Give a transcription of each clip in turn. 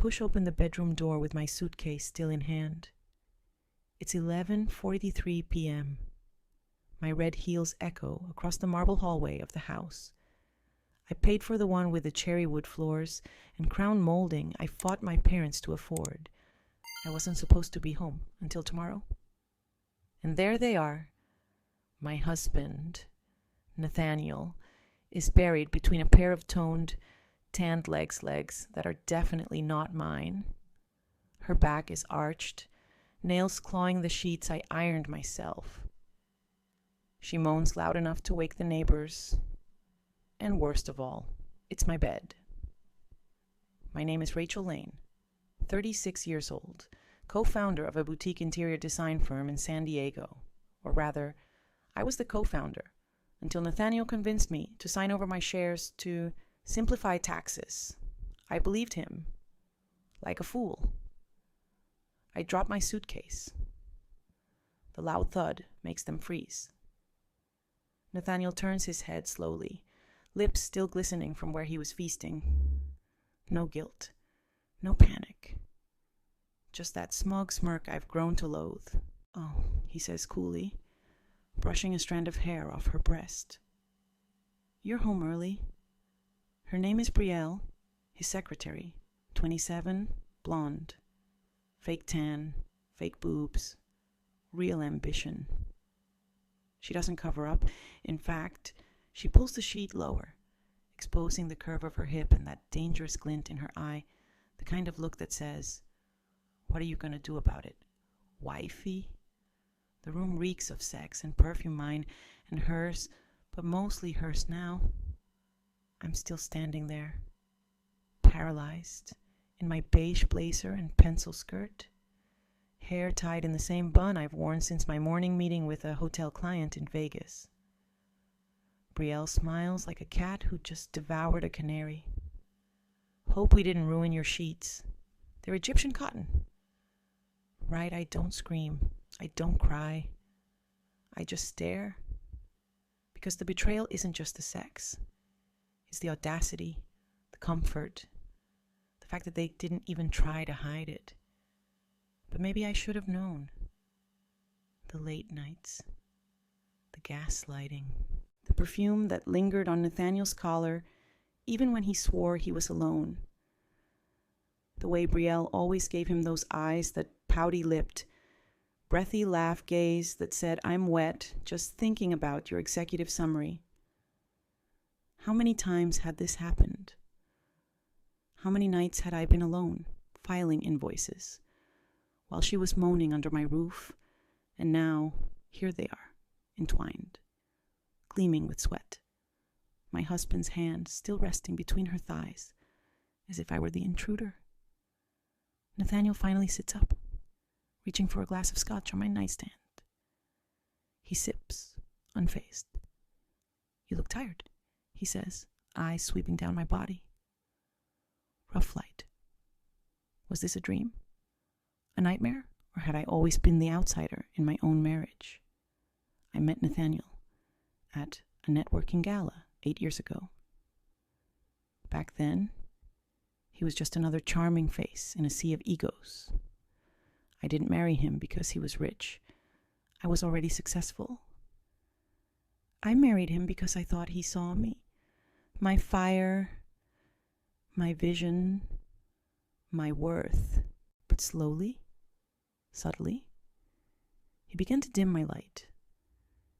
push open the bedroom door with my suitcase still in hand. It's 11:43 p.m. My red heels echo across the marble hallway of the house. I paid for the one with the cherry wood floors and crown molding I fought my parents to afford. I wasn't supposed to be home until tomorrow. And there they are. My husband, Nathaniel, is buried between a pair of toned, tanned legs that are definitely not mine. Her back is arched, nails clawing the sheets I ironed myself. She moans loud enough to wake the neighbors. And worst of all, it's my bed. My name is Rachel Lane, 36 years old, co-founder of a boutique interior design firm in San Diego. Or rather, I was the co-founder until Nathaniel convinced me to sign over my shares to simplify taxes. I believed him, like a fool. I drop my suitcase. The loud thud makes them freeze. Nathaniel turns his head slowly, lips still glistening from where he was feasting. No guilt, no panic. Just that smug smirk I've grown to loathe. "Oh," he says coolly, brushing a strand of hair off her breast. "You're home early." Her name is Brielle, his secretary, 27, blonde. Fake tan, fake boobs, real ambition. She doesn't cover up. In fact, she pulls the sheet lower, exposing the curve of her hip and that dangerous glint in her eye, the kind of look that says, "What are you going to do about it, wifey?" The room reeks of sex and perfume, mine and hers, but mostly hers now. I'm still standing there, paralyzed, in my beige blazer and pencil skirt, hair tied in the same bun I've worn since my morning meeting with a hotel client in Vegas. Brielle smiles like a cat who just devoured a canary. "Hope we didn't ruin your sheets. They're Egyptian cotton." Right, I don't scream. I don't cry. I just stare. Because the betrayal isn't just the sex. It's the audacity, the comfort, the fact that they didn't even try to hide it. But maybe I should have known. The late nights, the gaslighting, the perfume that lingered on Nathaniel's collar even when he swore he was alone. The way Brielle always gave him those eyes that pouty-lipped, breathy laugh gaze that said, "I'm wet just thinking about your executive summary." How many times had this happened? How many nights had I been alone, filing invoices, while she was moaning under my roof, and now, here they are, entwined, gleaming with sweat, my husband's hand still resting between her thighs, as if I were the intruder. Nathaniel finally sits up, reaching for a glass of scotch on my nightstand. He sips, unfazed. "You look tired," he says, eyes sweeping down my body. Rough flight. Was this a dream? A nightmare? Or had I always been the outsider in my own marriage? I met Nathaniel at a networking gala 8 years ago. Back then, he was just another charming face in a sea of egos. I didn't marry him because he was rich. I was already successful. I married him because I thought he saw me. My fire, my vision, my worth. But slowly, subtly, he began to dim my light,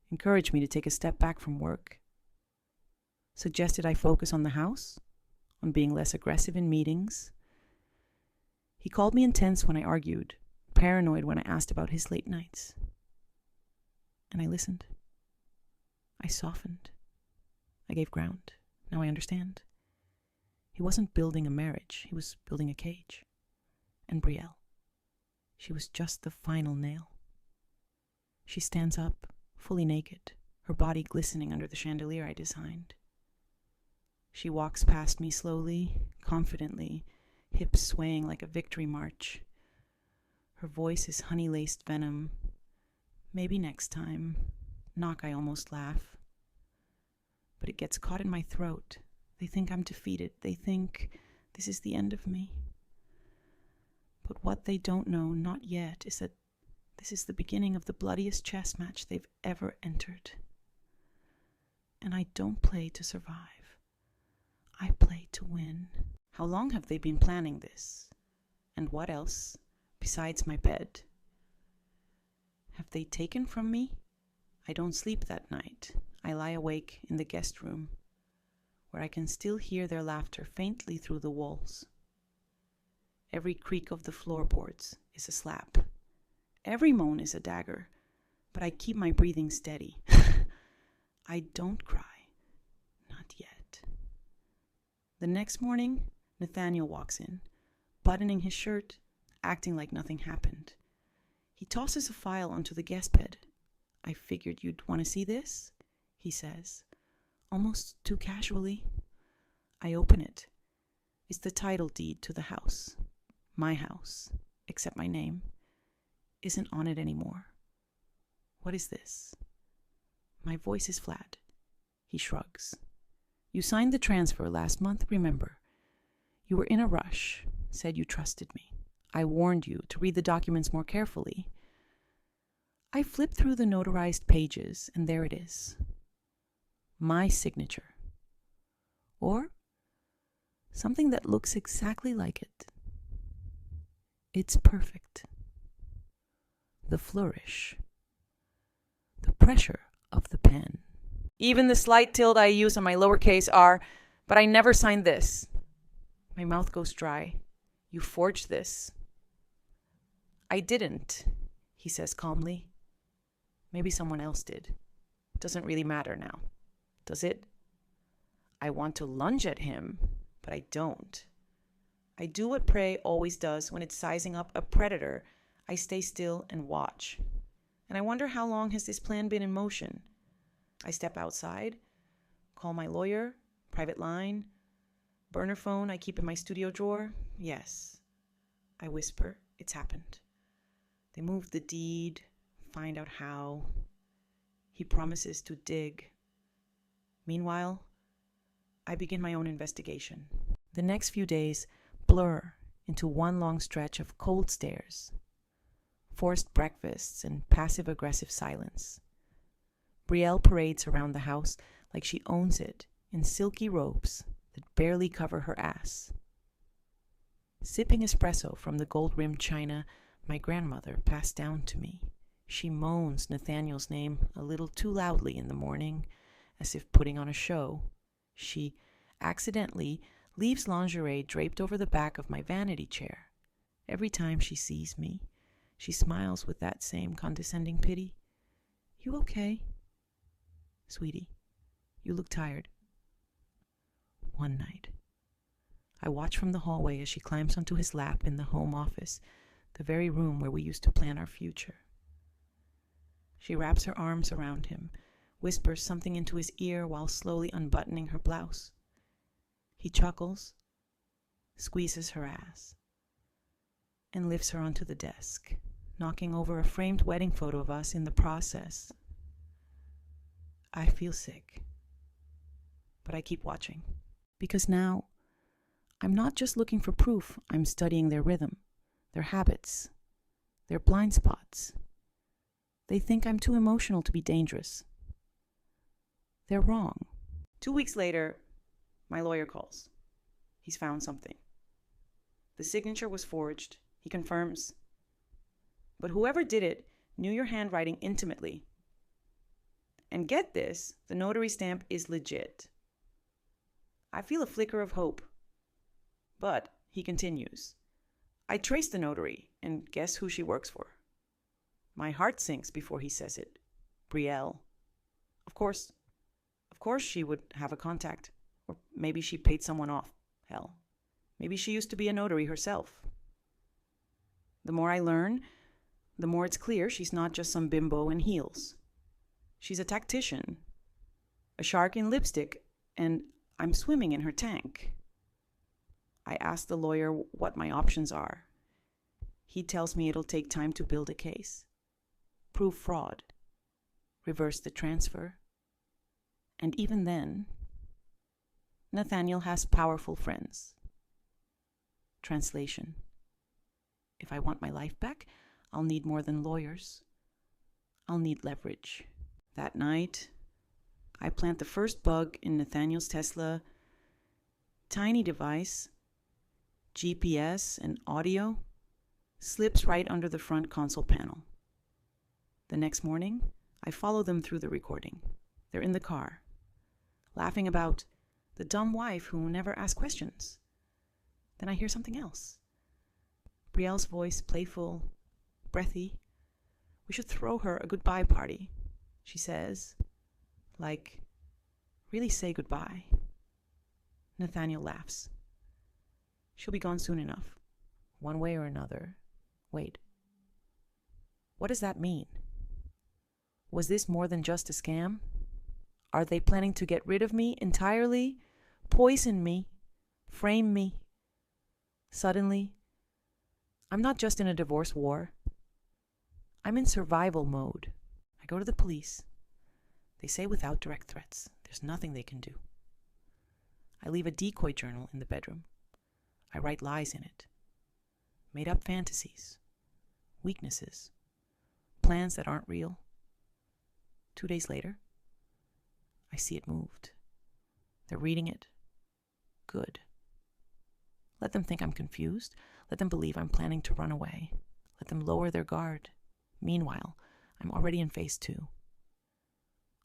encouraged me to take a step back from work, suggested I focus on the house, on being less aggressive in meetings. He called me intense when I argued, paranoid when I asked about his late nights. And I listened. I softened. I gave ground. Now I understand. He wasn't building a marriage. He was building a cage. And Brielle, she was just the final nail. She stands up, fully naked, her body glistening under the chandelier I designed. She walks past me slowly, confidently, hips swaying like a victory march. Her voice is honey-laced venom. Maybe next time. Knock, I almost laugh. But it gets caught in my throat. They think I'm defeated. They think this is the end of me. But what they don't know, not yet, is that this is the beginning of the bloodiest chess match they've ever entered. And I don't play to survive. I play to win. How long have they been planning this? And what else, besides my bed? Have they taken from me? I don't sleep that night. I lie awake in the guest room, where I can still hear their laughter faintly through the walls. Every creak of the floorboards is a slap. Every moan is a dagger, but I keep my breathing steady. I don't cry. Not yet. The next morning, Nathaniel walks in, buttoning his shirt, acting like nothing happened. He tosses a file onto the guest bed. I figured you'd want to see this, he says, almost too casually. I open it. It's the title deed to the house. My house, except my name, isn't on it anymore. What is this? My voice is flat. He shrugs. You signed the transfer last month, remember? You were in a rush, said you trusted me. I warned you to read the documents more carefully. I flip through the notarized pages, and there it is. My signature. Or something that looks exactly like it. It's perfect. The flourish. The pressure of the pen. Even the slight tilde I use on my lowercase r, but I never signed this. My mouth goes dry. You forged this. I didn't, he says calmly. Maybe someone else did. Doesn't really matter now, does it? I want to lunge at him, but I don't. I do what prey always does when it's sizing up a predator. I stay still and watch. And I wonder how long has this plan been in motion? I step outside, call my lawyer, private line, burner phone I keep in my studio drawer. Yes. I whisper, it's happened. They move the deed, find out how. He promises to dig. Meanwhile, I begin my own investigation. The next few days blur into one long stretch of cold stares, forced breakfasts, and passive-aggressive silence. Brielle parades around the house like she owns it in silky robes that barely cover her ass. Sipping espresso from the gold-rimmed china my grandmother passed down to me, she moans Nathaniel's name a little too loudly in the morning, as if putting on a show. She accidentally leaves lingerie draped over the back of my vanity chair. Every time she sees me, she smiles with that same condescending pity. You okay? Sweetie, you look tired. One night, I watch from the hallway as she climbs onto his lap in the home office, the very room where we used to plan our future. She wraps her arms around him, whispers something into his ear while slowly unbuttoning her blouse. He chuckles, squeezes her ass, and lifts her onto the desk, knocking over a framed wedding photo of us in the process. I feel sick, but I keep watching, because now I'm not just looking for proof. I'm studying their rhythm, their habits, their blind spots. They think I'm too emotional to be dangerous. They're wrong. 2 weeks later, my lawyer calls. He's found something. The signature was forged, he confirms. But whoever did it knew your handwriting intimately. And get this, the notary stamp is legit. I feel a flicker of hope. But, he continues, I traced the notary, and guess who she works for? My heart sinks before he says it. Brielle. Of course she would have a contact. Or maybe she paid someone off. Hell, maybe she used to be a notary herself. The more I learn, the more it's clear she's not just some bimbo in heels. She's a tactician, a shark in lipstick, and I'm swimming in her tank. I ask the lawyer what my options are. He tells me it'll take time to build a case, prove fraud, reverse the transfer. And even then, Nathaniel has powerful friends. Translation: if I want my life back, I'll need more than lawyers. I'll need leverage. That night, I plant the first bug in Nathaniel's Tesla. Tiny device, GPS and audio, slips right under the front console panel. The next morning, I follow them through the recording. They're in the car, laughing about the dumb wife who never asks questions. Then I hear something else. Brielle's voice, playful, breathy. We should throw her a goodbye party, she says. Like, really say goodbye. Nathaniel laughs. She'll be gone soon enough, one way or another. Wait. What does that mean? Was this more than just a scam? Are they planning to get rid of me entirely? Poison me? Frame me? Suddenly, I'm not just in a divorce war. I'm in survival mode. I go to the police. They say without direct threats, there's nothing they can do. I leave a decoy journal in the bedroom. I write lies in it. Made up fantasies. Weaknesses. Plans that aren't real. 2 days later, I see it moved. They're reading it. Good. Let them think I'm confused. Let them believe I'm planning to run away. Let them lower their guard. Meanwhile, I'm already in phase 2.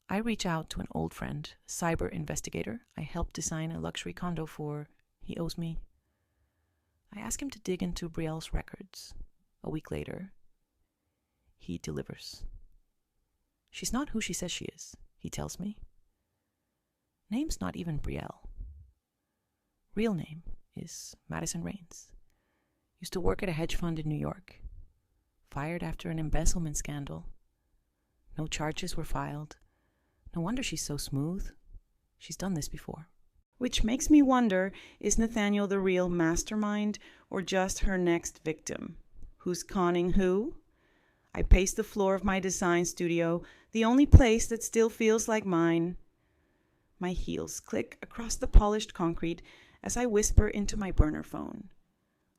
I reach out to an old friend, a cyber investigator I helped design a luxury condo for. He owes me. I ask him to dig into Brielle's records. A week later, he delivers. She's not who she says she is, he tells me. Name's not even Brielle. Real name is Madison Rains. Used to work at a hedge fund in New York. Fired after an embezzlement scandal. No charges were filed. No wonder she's so smooth. She's done this before. Which makes me wonder, is Nathaniel the real mastermind or just her next victim? Who's conning who? I pace the floor of my design studio, the only place that still feels like mine. My heels click across the polished concrete as I whisper into my burner phone,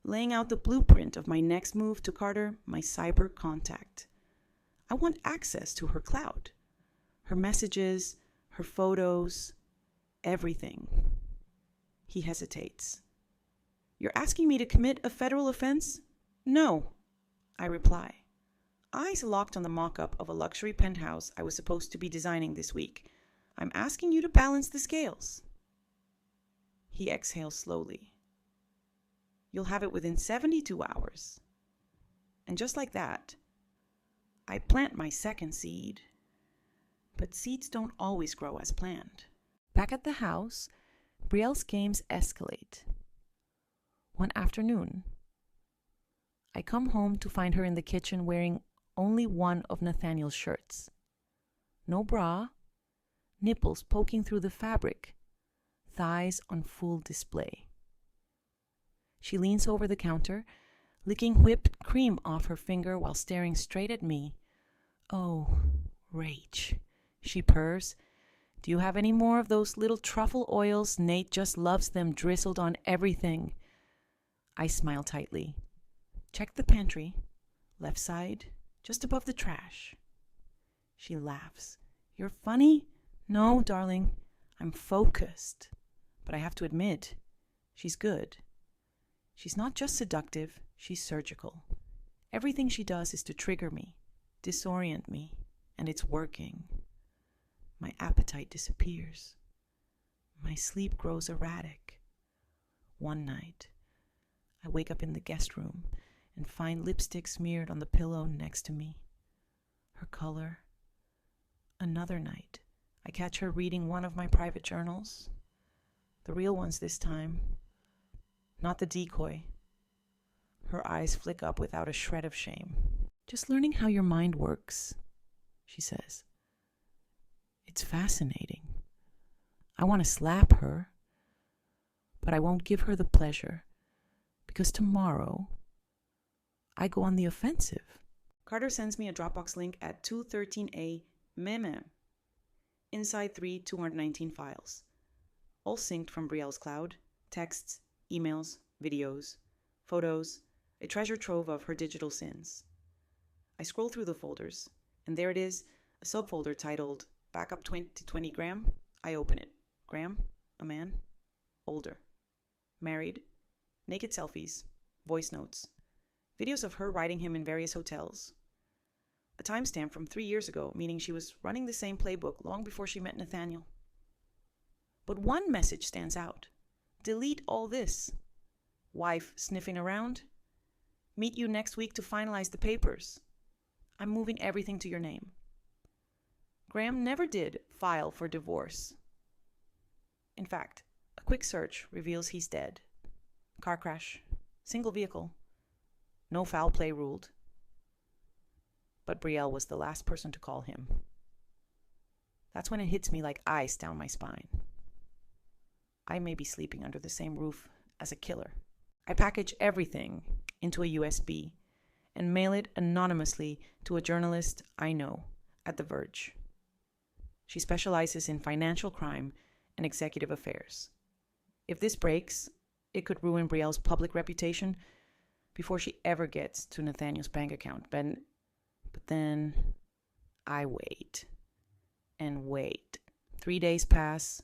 laying out the blueprint of my next move to Carter, my cyber contact. I want access to her cloud. Her messages, her photos, everything. He hesitates. You're asking me to commit a federal offense? No, I reply, eyes locked on the mock-up of a luxury penthouse I was supposed to be designing this week. I'm asking you to balance the scales. He exhales slowly. You'll have it within 72 hours. And just like that, I plant my second seed. But seeds don't always grow as planned. Back at the house, Brielle's games escalate. One afternoon, I come home to find her in the kitchen wearing only one of Nathaniel's shirts. No bra, nipples poking through the fabric, thighs on full display. She leans over the counter, licking whipped cream off her finger while staring straight at me. Oh, rage. She purrs. Do you have any more of those little truffle oils? Nate just loves them drizzled on everything. I smile tightly. Check the pantry. Left side, just above the trash. She laughs. You're funny? No, darling. I'm focused. But I have to admit, she's good. She's not just seductive, she's surgical. Everything she does is to trigger me, disorient me, and it's working. My appetite disappears. My sleep grows erratic. One night, I wake up in the guest room and find lipstick smeared on the pillow next to me. Her color. Another night, I catch her reading one of my private journals. The real ones this time. Not the decoy. Her eyes flick up without a shred of shame. Just learning how your mind works, she says. It's fascinating. I want to slap her, but I won't give her the pleasure, because tomorrow I go on the offensive. Carter sends me a Dropbox link at 213A meme. Inside 219 files. All synced from Brielle's cloud. Texts, emails, videos, photos, a treasure trove of her digital sins. I scroll through the folders, and there it is, a subfolder titled Backup 2020 Graham. I open it. Graham, a man, older, married, naked selfies, voice notes, videos of her riding him in various hotels. A timestamp from 3 years ago, meaning she was running the same playbook long before she met Nathaniel. But one message stands out. Delete all this. Wife sniffing around. Meet you next week to finalize the papers. I'm moving everything to your name. Graham never did file for divorce. In fact, a quick search reveals he's dead. Car crash, single vehicle, no foul play ruled. But Brielle was the last person to call him. That's when it hits me like ice down my spine. I may be sleeping under the same roof as a killer. I package everything into a USB and mail it anonymously to a journalist I know at The Verge. She specializes in financial crime and executive affairs. If this breaks, it could ruin Brielle's public reputation before she ever gets to Nathaniel's bank account. But then I wait and wait. 3 days pass,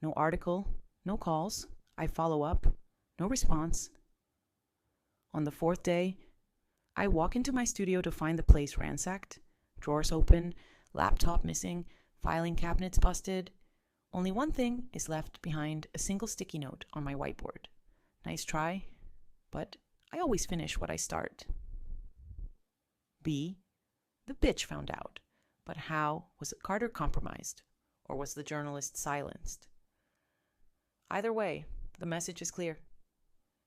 no article, no calls. I follow up, no response. On the 4th day, I walk into my studio to find the place ransacked, drawers open, laptop missing, filing cabinets busted. Only one thing is left behind, a single sticky note on my whiteboard. Nice try, but I always finish what I start. B. The bitch found out. But how? Was Carter compromised? Or was the journalist silenced? Either way, the message is clear.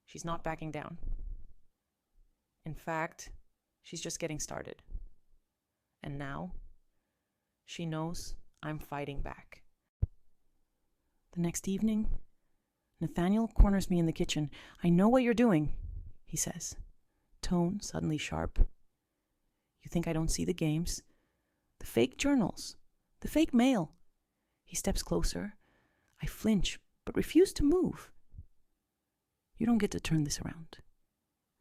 She's not backing down. In fact, she's just getting started. And now, she knows I'm fighting back. The next evening, Nathaniel corners me in the kitchen. I know what you're doing, he says, tone suddenly sharp. You think I don't see the games? The fake journals, the fake mail. He steps closer. I flinch, but refuse to move. You don't get to turn this around.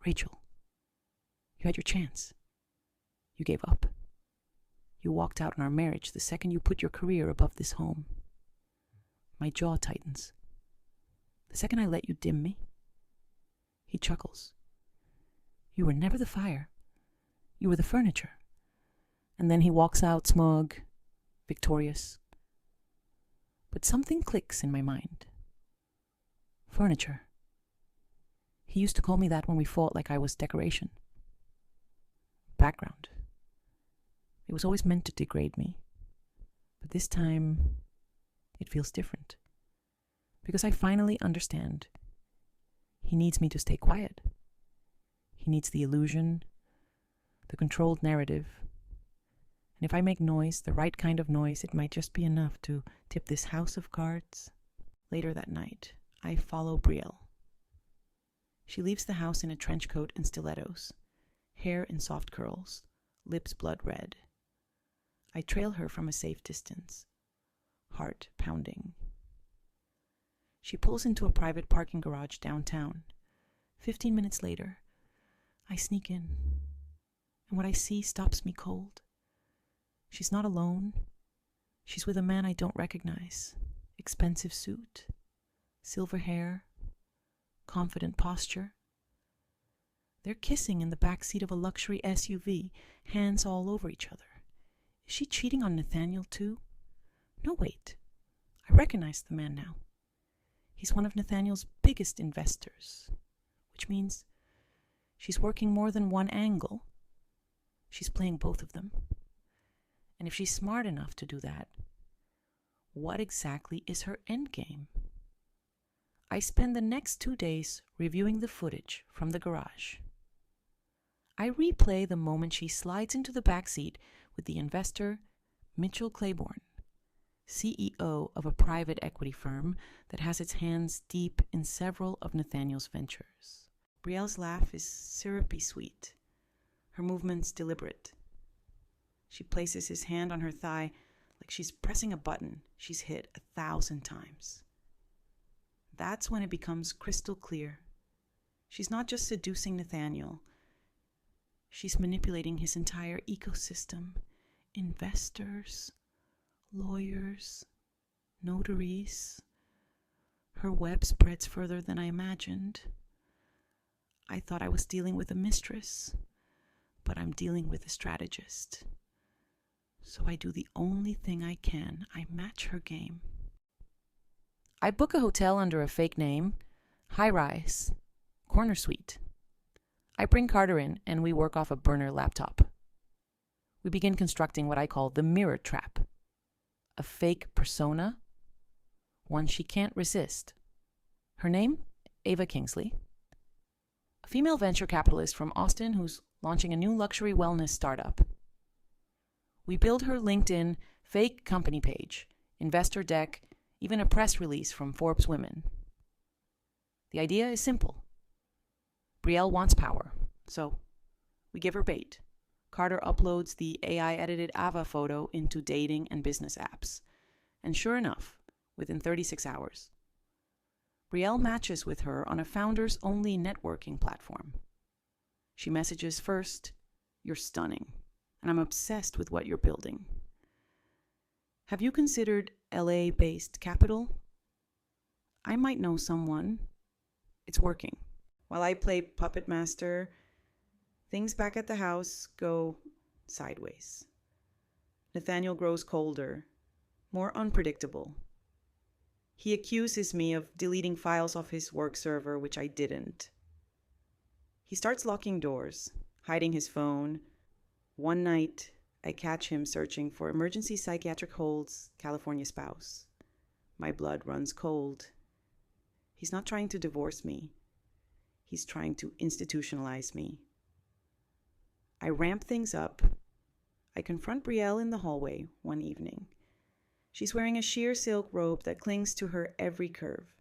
Rachel, you had your chance. You gave up. You walked out on our marriage the second you put your career above this home. My jaw tightens. The second I let you dim me. He chuckles. You were never the fire. You were the furniture. And then he walks out smug, victorious. But something clicks in my mind. Furniture. He used to call me that when we fought like I was decoration. Background. It was always meant to degrade me. But this time, it feels different. Because I finally understand. He needs me to stay quiet. He needs the illusion, the controlled narrative. And if I make noise, the right kind of noise, it might just be enough to tip this house of cards. Later that night, I follow Brielle. She leaves the house in a trench coat and stilettos, hair in soft curls, lips blood red. I trail her from a safe distance, heart pounding. She pulls into a private parking garage downtown. 15 minutes later, I sneak in, and what I see stops me cold. She's not alone. She's with a man I don't recognize. Expensive suit, silver hair, confident posture. They're kissing in the back seat of a luxury SUV, hands all over each other. Is she cheating on Nathaniel too? No, wait. I recognize the man now. He's one of Nathaniel's biggest investors, which means she's working more than one angle. She's playing both of them. And if she's smart enough to do that, what exactly is her endgame? I spend the next 2 days reviewing the footage from the garage. I replay the moment she slides into the back seat with the investor, Mitchell Claiborne, CEO of a private equity firm that has its hands deep in several of Nathaniel's ventures. Brielle's laugh is syrupy sweet, her movements deliberate. She places his hand on her thigh like she's pressing a button she's hit 1,000 times. That's when it becomes crystal clear. She's not just seducing Nathaniel, She's manipulating his entire ecosystem. Investors, lawyers, notaries. Her web spreads further than I imagined. I thought I was dealing with a mistress, but I'm dealing with a strategist. So I do the only thing I can. I match her game. I book a hotel under a fake name, high rise, corner suite. I bring Carter in and we work off a burner laptop. We begin constructing what I call the mirror trap, a fake persona, one she can't resist. Her name, Ava Kingsley, a female venture capitalist from Austin who's launching a new luxury wellness startup. We build her LinkedIn fake company page, investor deck, even a press release from Forbes Women. The idea is simple. Brielle wants power, so we give her bait. Carter uploads the AI-edited Ava photo into dating and business apps. And sure enough, within 36 hours, Brielle matches with her on a founders-only networking platform. She messages first, "You're stunning, and I'm obsessed with what you're building. Have you considered LA-based capital? I might know someone. It's working." While I play puppet master, things back at the house go sideways. Nathaniel grows colder, more unpredictable. He accuses me of deleting files off his work server, which I didn't. He starts locking doors, hiding his phone. One night, I catch him searching for emergency psychiatric holds, California spouse. My blood runs cold. He's not trying to divorce me. He's trying to institutionalize me. I ramp things up. I confront Brielle in the hallway one evening. She's wearing a sheer silk robe that clings to her every curve,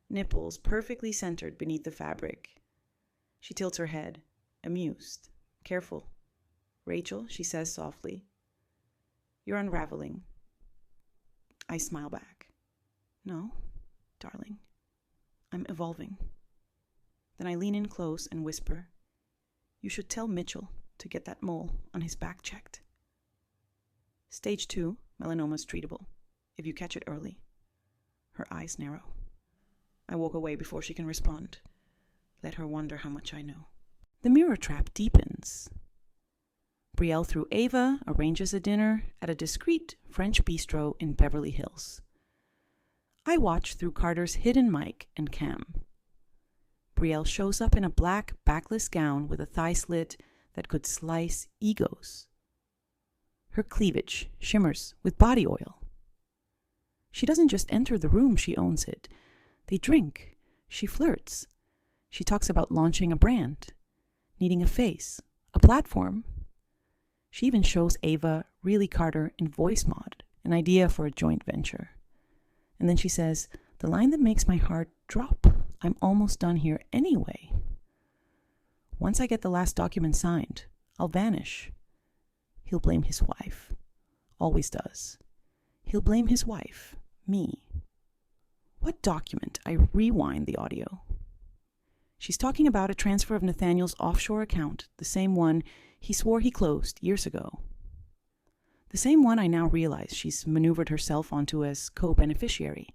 nipples perfectly centered beneath the fabric. She tilts her head, amused. "Careful. Rachel," she says softly. "You're unraveling." I smile back. "No, darling. I'm evolving." Then I lean in close and whisper, "You should tell Mitchell to get that mole on his back checked. Stage 2, melanoma's treatable, if you catch it early." Her eyes narrow. I walk away before she can respond. Let her wonder how much I know. The mirror trap deepens. Brielle, through Ava, arranges a dinner at a discreet French bistro in Beverly Hills. I watch through Carter's hidden mic and cam. Brielle shows up in a black, backless gown with a thigh slit that could slice egos. Her cleavage shimmers with body oil. She doesn't just enter the room, she owns it. They drink. She flirts. She talks about launching a brand, needing a face, a platform. She even shows Ava really Carter in voice mod, an idea for a joint venture. And then she says, the line that makes my heart drop, "I'm almost done here anyway. Once I get the last document signed, I'll vanish." He'll blame his wife. Always does. He'll blame his wife, me. What document? I rewind the audio. She's talking about a transfer of Nathaniel's offshore account, the same one he swore he closed years ago. The same one I now realize she's maneuvered herself onto as co-beneficiary.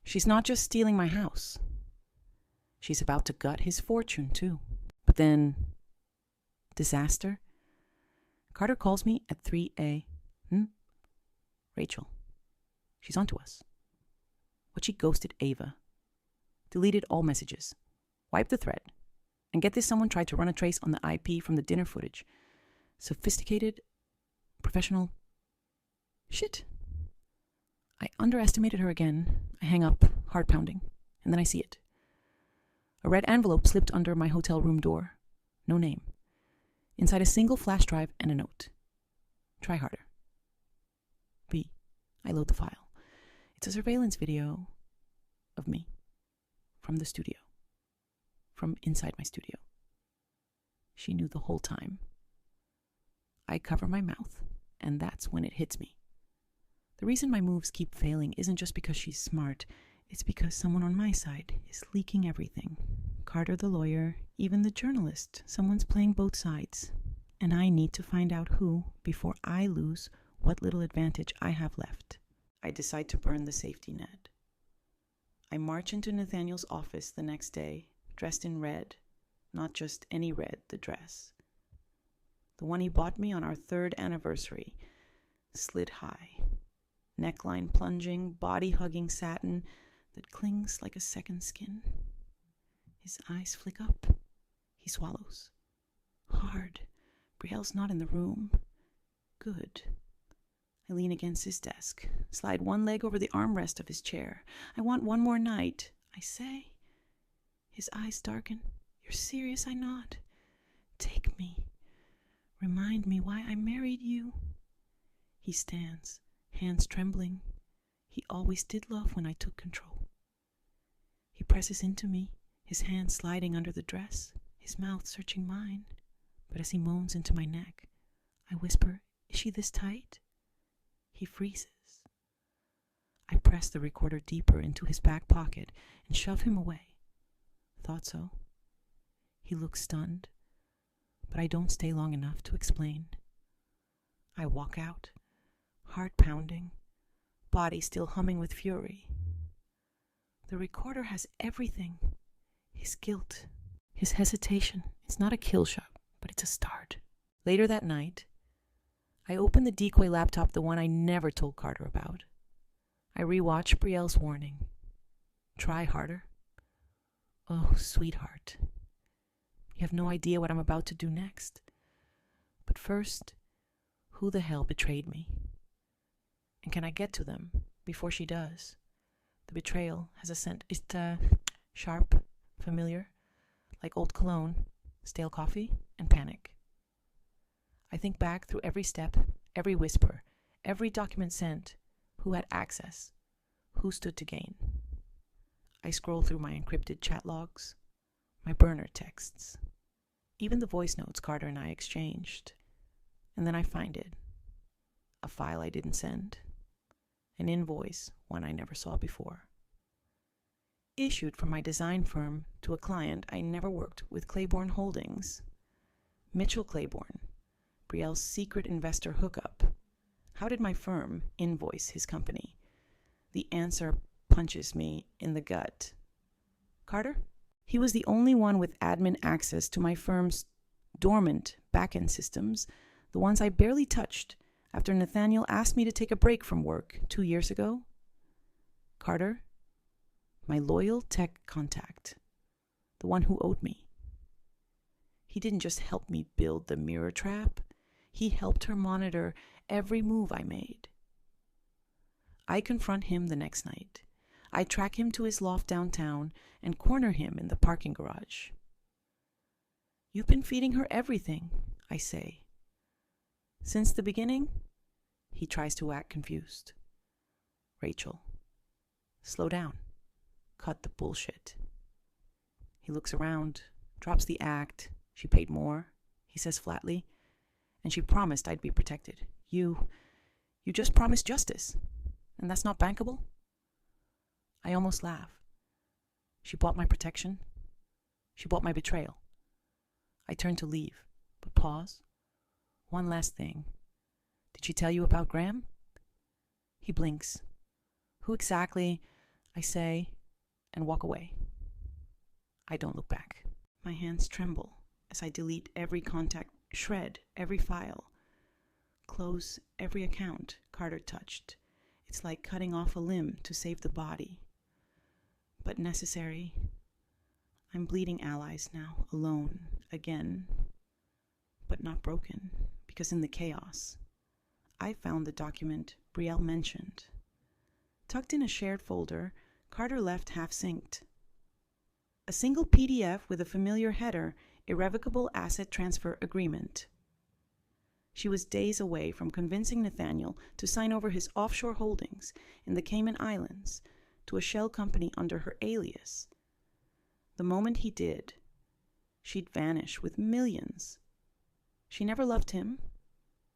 She's not just stealing my house. She's about to gut his fortune, too. But then, disaster. Carter calls me at 3 a.m. Rachel. She's onto us. But she ghosted Ava. Deleted all messages. Wiped the thread. And get this, someone tried to run a trace on the IP from the dinner footage. Sophisticated, professional shit. I underestimated her again. I hang up, heart pounding, and then I see it. A red envelope slipped under my hotel room door. No name. Inside a single flash drive and a note. Try harder. B. I load the file. It's a surveillance video of me. From the studio. From inside my studio. She knew the whole time. I cover my mouth, and that's when it hits me. The reason my moves keep failing isn't just because she's smart. It's because someone on my side is leaking everything. Carter the lawyer, even the journalist. Someone's playing both sides. And I need to find out who before I lose what little advantage I have left. I decide to burn the safety net. I march into Nathaniel's office the next day, dressed in red, not just any red, the dress. The one he bought me on our 3rd anniversary, slid high, neckline plunging, body-hugging satin that clings like a second skin. His eyes flick up. He swallows. Hard. Brielle's not in the room. Good. I lean against his desk, slide one leg over the armrest of his chair. I want one more night, I say. His eyes darken. You're serious? I nod. Take me. Remind me why I married you. He stands, hands trembling. He always did love when I took control. He presses into me, his hand sliding under the dress, his mouth searching mine. But as he moans into my neck, I whisper, "Is she this tight?" He freezes. I press the recorder deeper into his back pocket and shove him away. Thought so. He looks stunned, but I don't stay long enough to explain. I walk out, heart pounding, body still humming with fury. The recorder has everything. His guilt, his hesitation. It's not a kill shot, but it's a start. Later that night, I open the decoy laptop, the one I never told Carter about. I rewatch Brielle's warning. Try harder. Oh, sweetheart. You have no idea what I'm about to do next. But first, who the hell betrayed me? And can I get to them before she does? The betrayal has a scent. It's sharp, familiar, like old cologne, stale coffee, and panic. I think back through every step, every whisper, every document sent, who had access, who stood to gain. I scroll through my encrypted chat logs, my burner texts, even the voice notes Carter and I exchanged. And then I find it. A file I didn't send. An invoice, one I never saw before. Issued from my design firm to a client I never worked with, Claiborne Holdings. Mitchell Claiborne, Brielle's secret investor hookup. How did my firm invoice his company? The answer punches me in the gut. Carter? He was the only one with admin access to my firm's dormant back-end systems, the ones I barely touched after Nathaniel asked me to take a break from work 2 years ago. Carter? My loyal tech contact, the one who owed me. He didn't just help me build the mirror trap. He helped her monitor every move I made. I confront him the next night. I track him to his loft downtown and corner him in the parking garage. You've been feeding her everything, I say. Since the beginning? He tries to act confused. Rachel, slow down. Cut the bullshit. He looks around, drops the act. She paid more, he says flatly, and she promised I'd be protected. You just promised justice, and that's not bankable? I almost laugh. She bought my protection. She bought my betrayal. I turn to leave, but pause. One last thing. Did she tell you about Graham? He blinks. Who exactly? I say, and walk away. I don't look back. My hands tremble as I delete every contact, shred every file, close every account Carter touched. It's like cutting off a limb to save the body. But necessary. I'm bleeding allies now, alone, again, but not broken, because in the chaos, I found the document Brielle mentioned. Tucked in a shared folder, Carter left half-synced. A single PDF with a familiar header, Irrevocable Asset Transfer Agreement. She was days away from convincing Nathaniel to sign over his offshore holdings in the Cayman Islands to a shell company under her alias. The moment he did, she'd vanish with millions. She never loved him.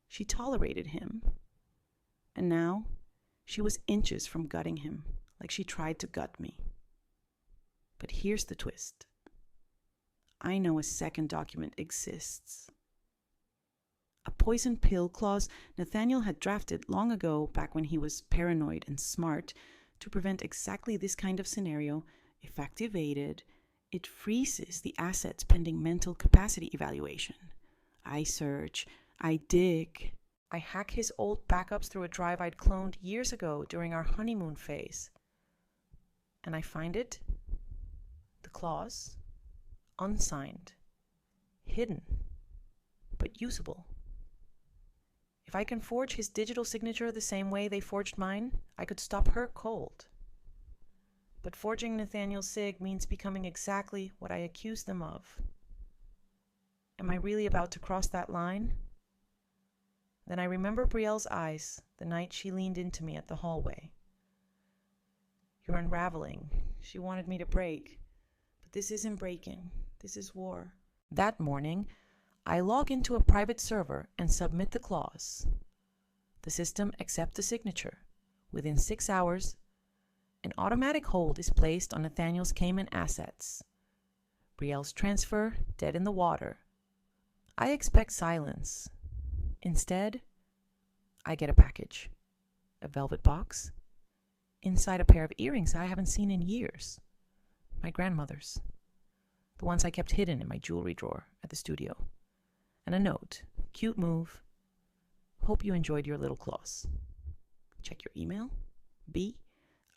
She tolerated him. And now, she was inches from gutting him, like she tried to gut me. But here's the twist. I know a second document exists. A poison pill clause Nathaniel had drafted long ago, back when he was paranoid and smart, to prevent exactly this kind of scenario. If activated, it freezes the assets pending mental capacity evaluation. I search, I dig, I hack his old backups through a drive I'd cloned years ago during our honeymoon phase. And I find it, the clause, unsigned, hidden, but usable. If I can forge his digital signature the same way they forged mine, I could stop her cold. But forging Nathaniel's sig means becoming exactly what I accuse them of. Am I really about to cross that line? Then I remember Brielle's eyes the night she leaned into me at the hallway. You're unraveling. She wanted me to break. But this isn't breaking. This is war. That morning, I log into a private server and submit the clause. The system accepts the signature. Within 6 hours, an automatic hold is placed on Nathaniel's Cayman assets. Brielle's transfer dead in the water. I expect silence. Instead, I get a package. A velvet box. Inside a pair of earrings I haven't seen in years. My grandmother's. The ones I kept hidden in my jewelry drawer at the studio. And a note. Cute move. Hope you enjoyed your little claws. Check your email.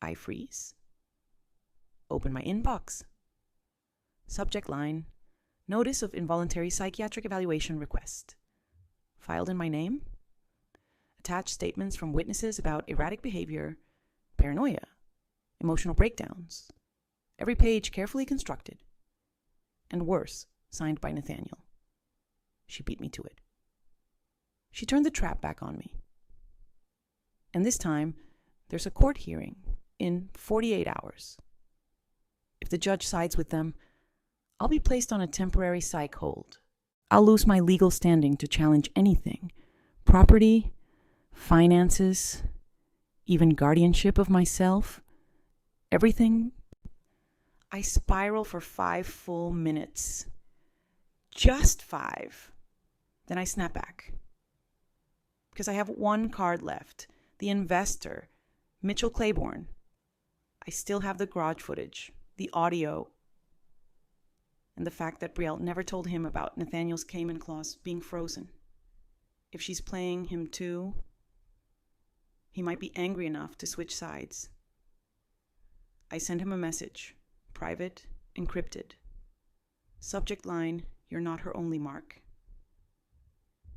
I freeze. Open my inbox. Subject line. Notice of involuntary psychiatric evaluation request. Filed in my name. Attached statements from witnesses about erratic behavior, paranoia, emotional breakdowns. Every page carefully constructed. And worse, signed by Nathaniel. She beat me to it. She turned the trap back on me. And this time, there's a court hearing in 48 hours. If the judge sides with them, I'll be placed on a temporary psych hold. I'll lose my legal standing to challenge anything. Property, finances, even guardianship of myself. Everything. I spiral for 5 full minutes. Just 5. Then I snap back. Because I have one card left. The investor, Mitchell Claiborne. I still have the garage footage, the audio, and the fact that Brielle never told him about Nathaniel's Cayman clause being frozen. If she's playing him too, he might be angry enough to switch sides. I send him a message, private, encrypted. Subject line, you're not her only mark.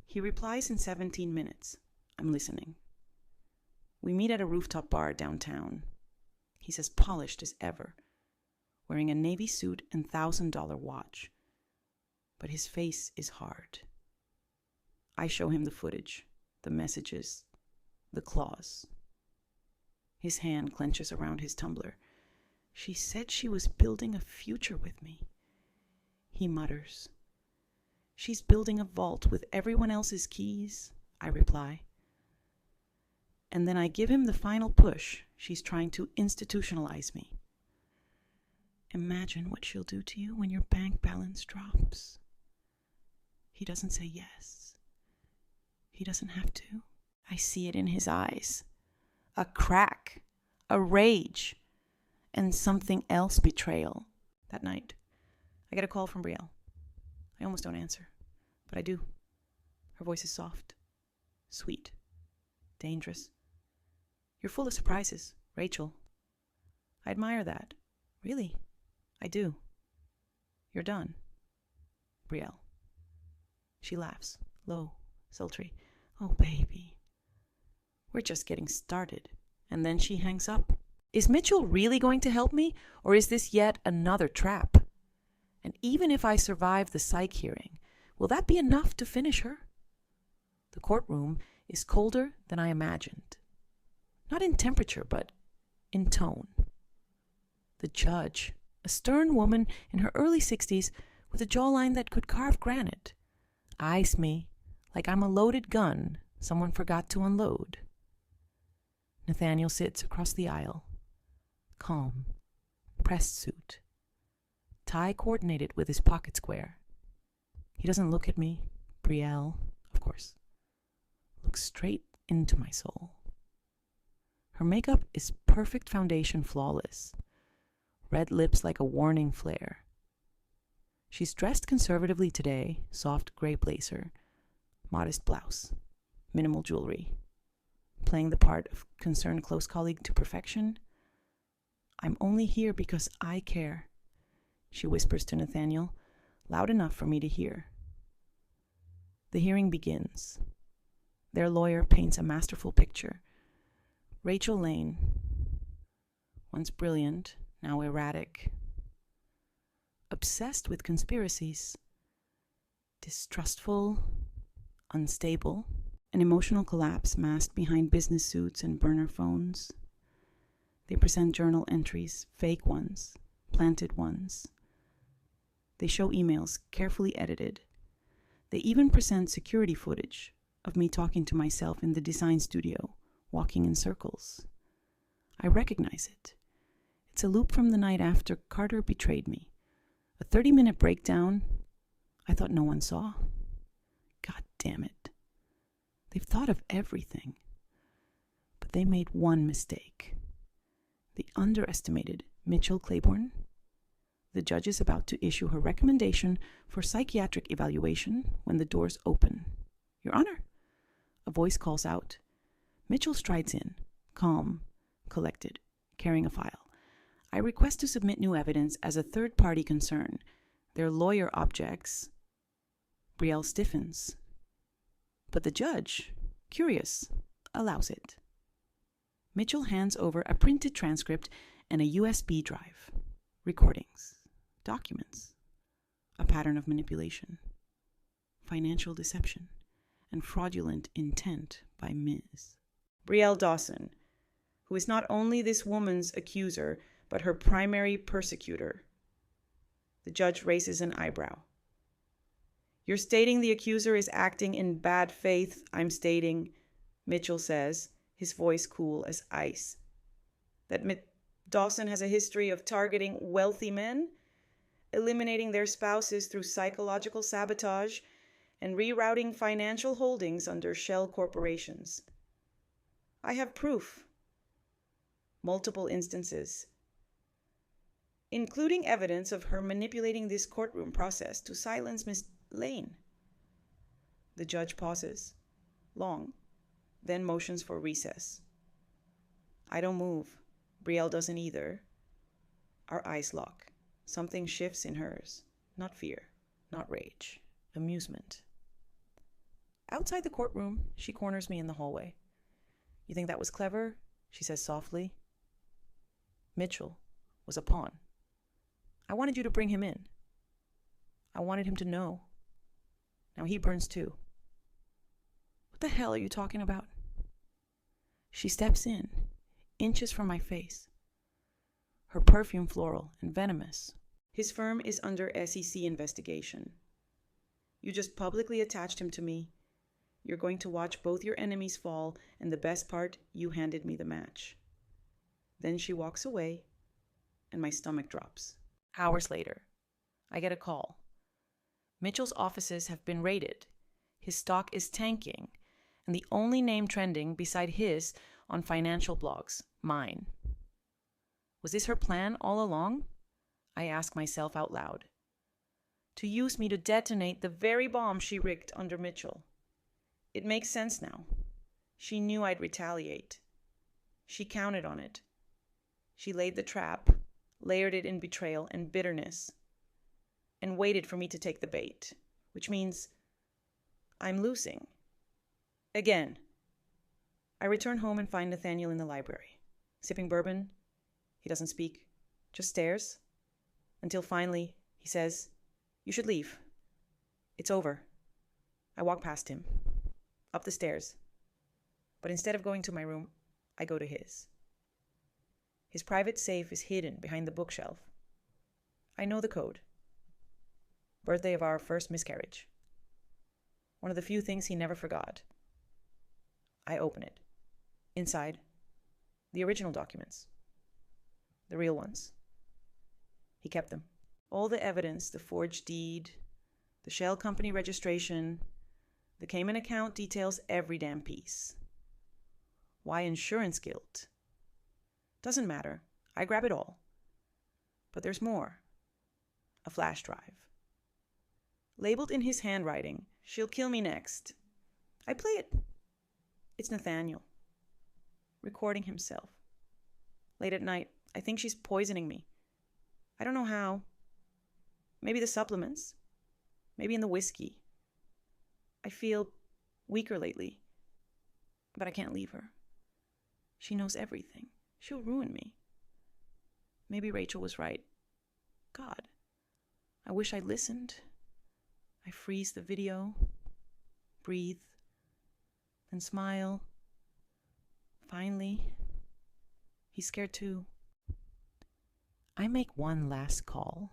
He replies in 17 minutes. I'm listening. We meet at a rooftop bar downtown. He's as polished as ever, wearing a navy suit and $1,000 watch. But his face is hard. I show him the footage, the messages, the claws. His hand clenches around his tumbler. She said she was building a future with me. He mutters. She's building a vault with everyone else's keys, I reply. And then I give him the final push. She's trying to institutionalize me. Imagine what she'll do to you when your bank balance drops. He doesn't say yes. He doesn't have to. I see it in his eyes. A crack, a rage, and something else, betrayal. That night, I get a call from Brielle. I almost don't answer, but I do. Her voice is soft, sweet, dangerous. You're full of surprises, Rachel. I admire that. Really, I do. You're done. Brielle. She laughs, low, sultry. Oh, baby. We're just getting started. And then she hangs up. Is Mitchell really going to help me, or is this yet another trap? And even if I survive the psych hearing, will that be enough to finish her? The courtroom is colder than I imagined. Not in temperature, but in tone. The judge, a stern woman in her early 60s with a jawline that could carve granite, eyes me like I'm a loaded gun someone forgot to unload. Nathaniel sits across the aisle, calm, pressed suit, tie coordinated with his pocket square. He doesn't look at me, Brielle, of course. Looks straight into my soul. Her makeup is perfect foundation, flawless. Red lips like a warning flare. She's dressed conservatively today, soft gray blazer, modest blouse, minimal jewelry. Playing the part of concerned close colleague to perfection. I'm only here because I care, she whispers to Nathaniel, loud enough for me to hear. The hearing begins. Their lawyer paints a masterful picture. Rachel Lane, once brilliant, now erratic, obsessed with conspiracies, distrustful, unstable, an emotional collapse masked behind business suits and burner phones. They present journal entries, fake ones, planted ones. They show emails carefully edited. They even present security footage of me talking to myself in the design studio, walking in circles. I recognize it. It's a loop from the night after Carter betrayed me. A 30-minute breakdown I thought no one saw. God damn it. They've thought of everything. But they made one mistake. They underestimated Mitchell Claiborne. The judge is about to issue her recommendation for psychiatric evaluation when the doors open. Your Honor, a voice calls out. Mitchell strides in, calm, collected, carrying a file. I request to submit new evidence as a third-party concern. Their lawyer objects. Brielle stiffens. But the judge, curious, allows it. Mitchell hands over a printed transcript and a USB drive. Recordings, documents, a pattern of manipulation, financial deception, and fraudulent intent by Ms. Brielle Dawson, who is not only this woman's accuser, but her primary persecutor. The judge raises an eyebrow. You're stating the accuser is acting in bad faith, I'm stating, Mitchell says, his voice cool as ice. That Dawson has a history of targeting wealthy men, eliminating their spouses through psychological sabotage, and rerouting financial holdings under shell corporations. I have proof. Multiple instances, including evidence of her manipulating this courtroom process to silence Miss Lane. The judge pauses, long, then motions for recess. I don't move. Brielle doesn't either. Our eyes lock. Something shifts in hers. Not fear, not rage, amusement. Outside the courtroom, she corners me in the hallway. You think that was clever? She says softly. Mitchell was a pawn. I wanted you to bring him in. I wanted him to know. Now he burns too. What the hell are you talking about? She steps in, inches from my face. Her perfume floral and venomous. His firm is under SEC investigation. You just publicly attached him to me. You're going to watch both your enemies fall, and the best part, you handed me the match. Then she walks away, and my stomach drops. Hours later, I get a call. Mitchell's offices have been raided. His stock is tanking, and the only name trending beside his on financial blogs, mine. Was this her plan all along? I ask myself out loud. To use me to detonate the very bomb she rigged under Mitchell. It makes sense now. She knew I'd retaliate. She counted on it. She laid the trap, layered it in betrayal and bitterness, and waited for me to take the bait, which means I'm losing. Again. I return home and find Nathaniel in the library, sipping bourbon. He doesn't speak, just stares, until finally he says, "You should leave. It's over." I walk past him, up the stairs, but instead of going to my room, I go to his. His private safe is hidden behind the bookshelf. I know the code. Birthday of our first miscarriage. One of the few things he never forgot. I open it. Inside, the original documents. The real ones. He kept them. All the evidence, the forged deed, the shell company registration, the Cayman account details every damn piece. Why insurance guilt? Doesn't matter. I grab it all. But there's more. A flash drive. Labeled in his handwriting, "She'll kill me next." I play it. It's Nathaniel. Recording himself. Late at night, I think she's poisoning me. I don't know how. Maybe the supplements. Maybe in the whiskey. I feel weaker lately. But I can't leave her. She knows everything. She'll ruin me. Maybe Rachel was right. God, I wish I'd listened. I freeze the video, breathe, then smile. Finally, he's scared too. I make one last call.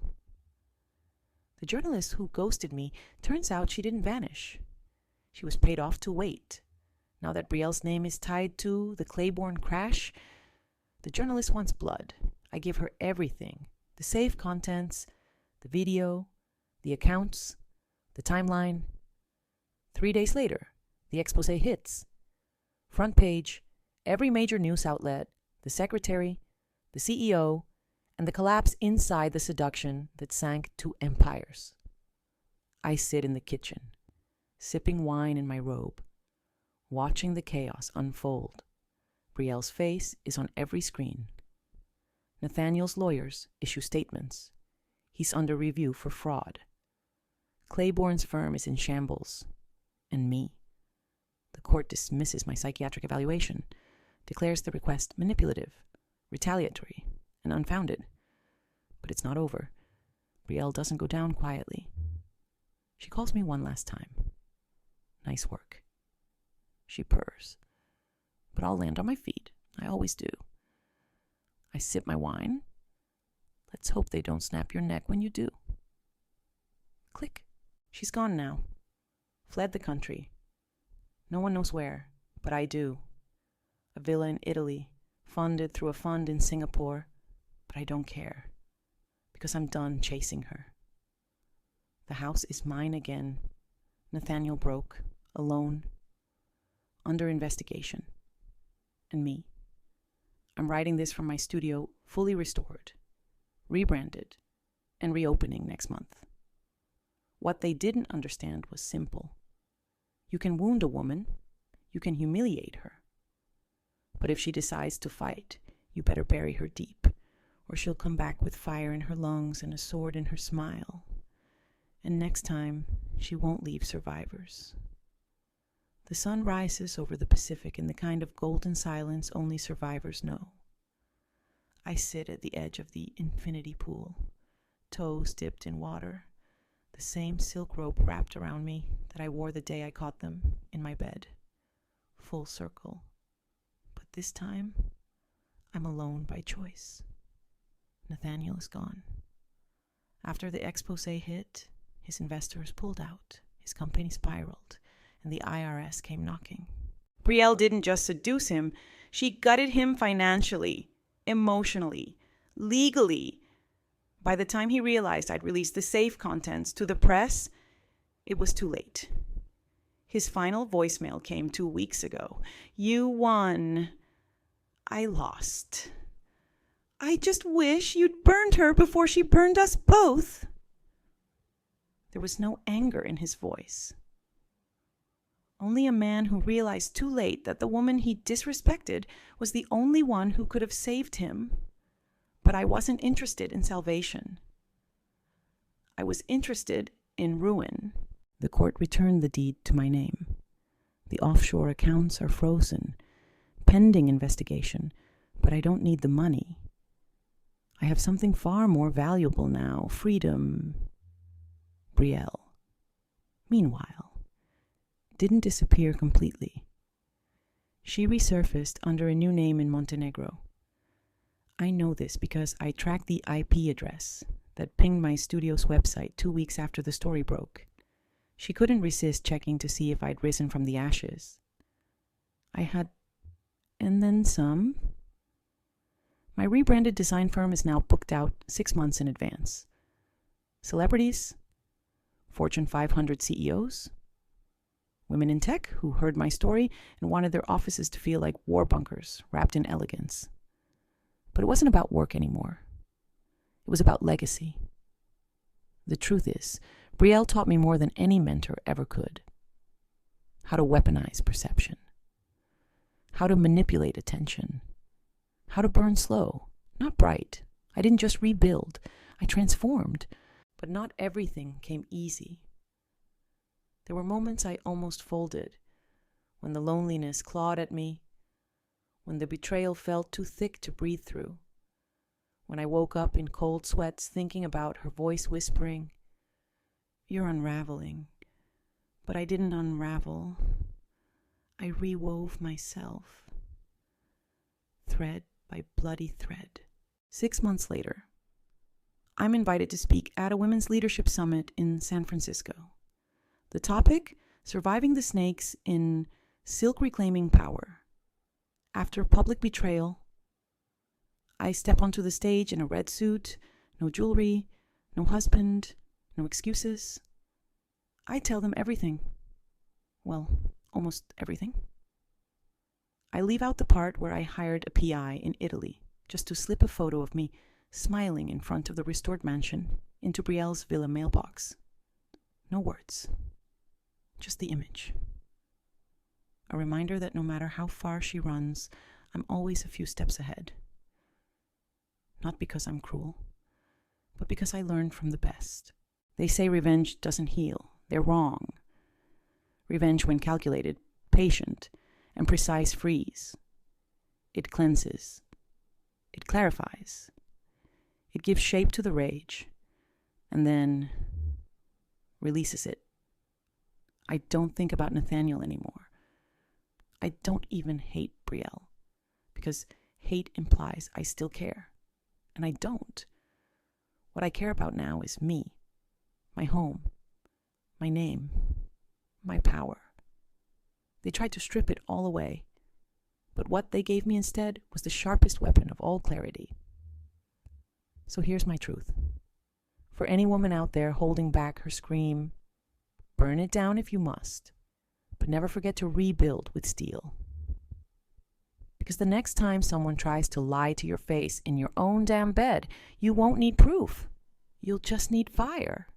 The journalist who ghosted me, turns out she didn't vanish. She was paid off to wait. Now that Brielle's name is tied to the Claiborne crash, the journalist wants blood. I give her everything. The safe contents, the video, the accounts, the timeline. 3 days later, the expose hits. Front page, every major news outlet, the secretary, the CEO, and the collapse inside the seduction that sank 2 empires. I sit in the kitchen, sipping wine in my robe, watching the chaos unfold. Brielle's face is on every screen. Nathaniel's lawyers issue statements. He's under review for fraud. Claiborne's firm is in shambles. And me. The court dismisses my psychiatric evaluation, declares the request manipulative, retaliatory, and unfounded. But it's not over. Brielle doesn't go down quietly. She calls me one last time. Nice work. She purrs. But I'll land on my feet. I always do. I sip my wine. Let's hope they don't snap your neck when you do. Click. She's gone now. Fled the country. No one knows where, but I do. A villa in Italy, funded through a fund in Singapore, but I don't care, because I'm done chasing her. The house is mine again. Nathaniel broke, alone, under investigation. And me. I'm writing this from my studio, fully restored, rebranded, and reopening next month. What they didn't understand was simple. You can wound a woman, you can humiliate her. But if she decides to fight, you better bury her deep, or she'll come back with fire in her lungs and a sword in her smile. And next time, she won't leave survivors. The sun rises over the Pacific in the kind of golden silence only survivors know. I sit at the edge of the infinity pool, toes dipped in water, the same silk rope wrapped around me that I wore the day I caught them in my bed. Full circle. But this time, I'm alone by choice. Nathaniel is gone. After the expose hit, his investors pulled out, his company spiraled, and the IRS came knocking. Brielle didn't just seduce him, she gutted him financially, emotionally, legally. By the time he realized I'd released the safe contents to the press, it was too late. His final voicemail came 2 weeks ago. "You won. I lost. I just wish you'd burned her before she burned us both." There was no anger in his voice. Only a man who realized too late that the woman he disrespected was the only one who could have saved him. But I wasn't interested in salvation. I was interested in ruin. The court returned the deed to my name. The offshore accounts are frozen, pending investigation, but I don't need the money. I have something far more valuable now, freedom. Brielle, meanwhile, didn't disappear completely. She resurfaced under a new name in Montenegro. I know this because I tracked the IP address that pinged my studio's website 2 weeks after the story broke. She couldn't resist checking to see if I'd risen from the ashes. I had, and then some. My rebranded design firm is now booked out 6 months in advance. Celebrities, Fortune 500 CEOs, women in tech who heard my story and wanted their offices to feel like war bunkers wrapped in elegance. But it wasn't about work anymore. It was about legacy. The truth is, Brielle taught me more than any mentor ever could. How to weaponize perception. How to manipulate attention. How to burn slow, not bright. I didn't just rebuild, I transformed. But not everything came easy. There were moments I almost folded, when the loneliness clawed at me, when the betrayal felt too thick to breathe through, when I woke up in cold sweats thinking about her voice whispering, "You're unraveling." But I didn't unravel. I rewove myself, thread by bloody thread. 6 months later, I'm invited to speak at a women's leadership summit in San Francisco. The topic, surviving the snakes in silk reclaiming power. After public betrayal, I step onto the stage in a red suit, no jewelry, no husband, no excuses. I tell them everything. Well, almost everything. I leave out the part where I hired a PI in Italy just to slip a photo of me smiling in front of the restored mansion into Brielle's villa mailbox. No words, just the image. A reminder that no matter how far she runs, I'm always a few steps ahead. Not because I'm cruel, but because I learned from the best. They say revenge doesn't heal. They're wrong. Revenge, when calculated, patient, and precise, frees. It cleanses. It clarifies. It gives shape to the rage, and then releases it. I don't think about Nathaniel anymore. I don't even hate Brielle, because hate implies I still care, and I don't. What I care about now is me, my home, my name, my power. They tried to strip it all away, but what they gave me instead was the sharpest weapon of all clarity. So here's my truth. For any woman out there holding back her scream, burn it down if you must, but never forget to rebuild with steel. Because the next time someone tries to lie to your face in your own damn bed, you won't need proof. You'll just need fire.